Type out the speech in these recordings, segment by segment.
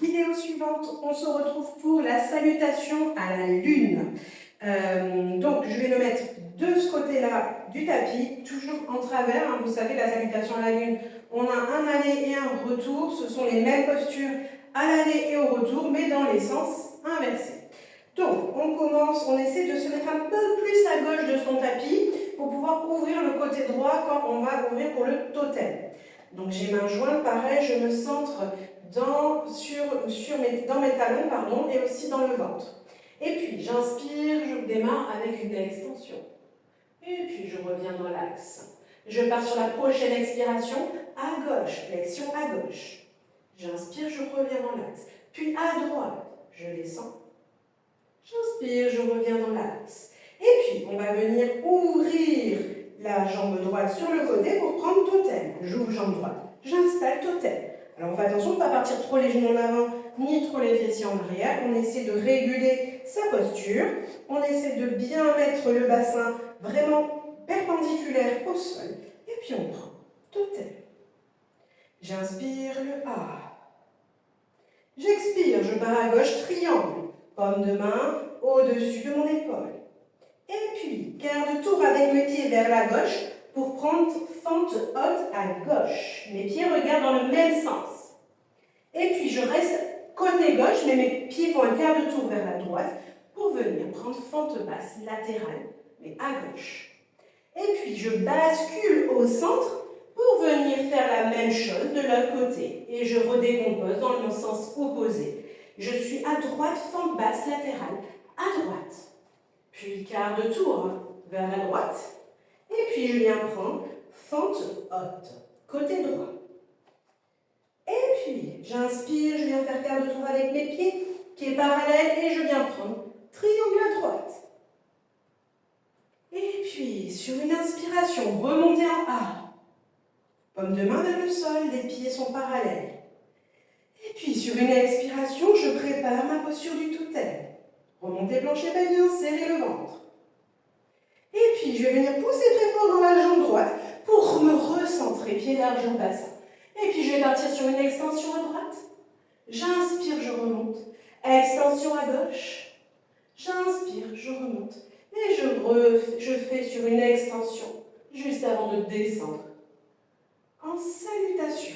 Vidéo suivante, on se retrouve pour la salutation à la lune. Donc je vais le mettre de ce côté-là du tapis, toujours en travers. Hein, vous savez, la salutation à la lune, on a un aller et un retour. Ce sont les mêmes postures à l'aller et au retour, mais dans les sens inversés. Donc on commence, on essaie de se mettre un peu plus à gauche de son tapis pour pouvoir ouvrir le côté droit quand on va ouvrir pour le totem. Donc j'ai main jointe, pareil, je me centre dans mes talons, pardon, et aussi dans le ventre. Et puis j'inspire, je démarre avec une extension. Et puis je reviens dans l'axe. Je pars sur la prochaine expiration, à gauche, flexion à gauche. J'inspire, je reviens dans l'axe. Puis à droite, je descends. J'inspire, je reviens dans l'axe. Et puis on va venir ouvrir la jambe droite sur le côté pour prendre totem. J'ouvre jambe droite, j'installe totem. Alors on fait attention de ne pas partir trop les genoux en avant, ni trop les fessiers en arrière. On essaie de réguler sa posture. On essaie de bien mettre le bassin vraiment perpendiculaire au sol. Et puis on prend totem. J'inspire le A. J'expire, je pars à gauche, triangle. Paume de main au-dessus de mon épaule. Et puis, quart de tour avec mes pieds vers la gauche pour prendre fente haute à gauche. Mes pieds regardent dans le même sens. Et puis, je reste côté gauche, mais mes pieds font un quart de tour vers la droite pour venir prendre fente basse latérale, mais à gauche. Et puis, je bascule au centre pour venir faire la même chose de l'autre côté. Et je redécompose dans le sens opposé. Je suis à droite, fente basse latérale, à droite. Puis quart de tour vers la droite. Et puis je viens prendre fente haute, côté droit. Et puis j'inspire, je viens faire quart de tour avec mes pieds parallèles et je viens prendre triangle à droite. Et puis sur une inspiration, remontez en A. Paume de main vers le sol, les pieds sont parallèles. Et puis sur une expiration, je prépare ma posture du totem. Remontez plancher pelvien, serrez le ventre. Et puis je vais venir pousser très fort dans la jambe droite pour me recentrer, pied large en bassin. Et puis je vais partir sur une extension à droite. J'inspire, je remonte. Extension à gauche. J'inspire, je remonte. Et je fais sur une extension, juste avant de descendre. En salutation.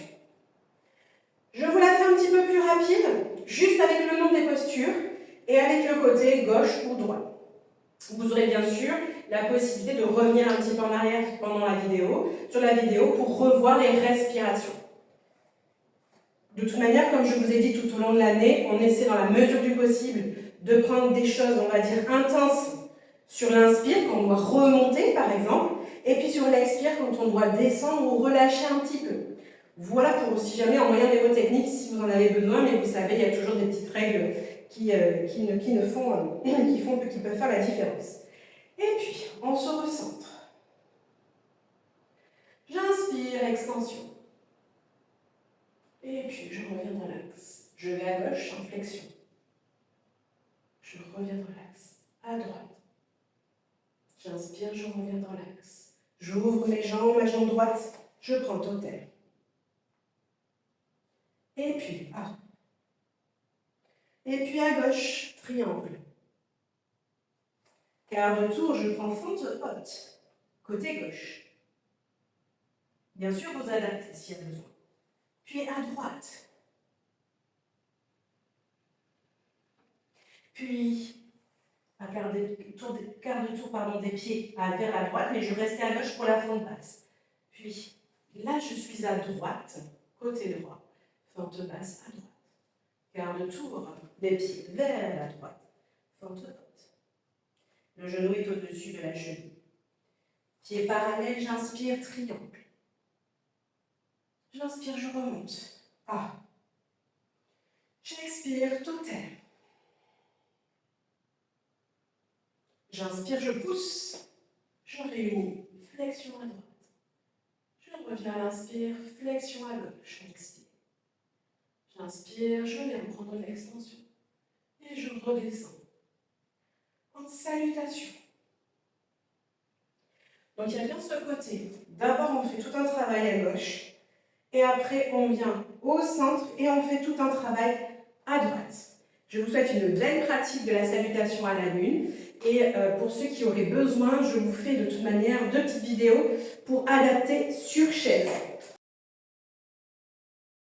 Je vous la fais un petit peu plus rapide, juste avec le nom des postures et avec le côté gauche ou droit. Vous aurez bien sûr la possibilité de revenir un petit peu en arrière pendant la vidéo, sur la vidéo pour revoir les respirations. De toute manière, comme je vous ai dit tout au long de l'année, on essaie dans la mesure du possible de prendre des choses, on va dire, intenses sur l'inspire, quand on doit remonter par exemple, et puis sur l'expire, quand on doit descendre ou relâcher un petit peu. Voilà pour, si jamais, en moyen mnémotechnique, si vous en avez besoin, mais vous savez, il y a toujours des petites règles qui peuvent faire la différence. Et puis, on se recentre. J'inspire, extension. Et puis, je reviens dans l'axe. Je vais à gauche, en flexion. Je reviens dans l'axe. À droite. J'inspire, je reviens dans l'axe. J'ouvre mes jambes, ma jambe droite. Je prends totem. Et puis, A. Et puis à gauche, triangle. Quart de tour, je prends fente haute, côté gauche. Bien sûr, vous adaptez s'il y a besoin. Puis à droite. Puis, quart de tour des pieds vers la droite, mais je restais à gauche pour la fente basse. Puis, là, je suis à droite, côté droit. Fente basse à droite. Quart de tour des pieds vers la droite. Fente haute. Le genou est au-dessus de la cheville. Pieds parallèles, j'inspire, triangle. J'inspire, je remonte. A. J'expire, totem. J'inspire, je pousse. Je réunis. Flexion à droite. Je reviens à l'inspire, flexion à gauche. Expire. J'inspire, je viens prendre une extension. Et je redescends. En salutation. Donc il y a bien ce côté. D'abord, on fait tout un travail à gauche. Et après, on vient au centre et on fait tout un travail Je vous souhaite une belle pratique de la salutation à la lune. Et pour ceux qui auraient besoin, je vous fais de toute manière 2 petites vidéos pour adapter sur chaise.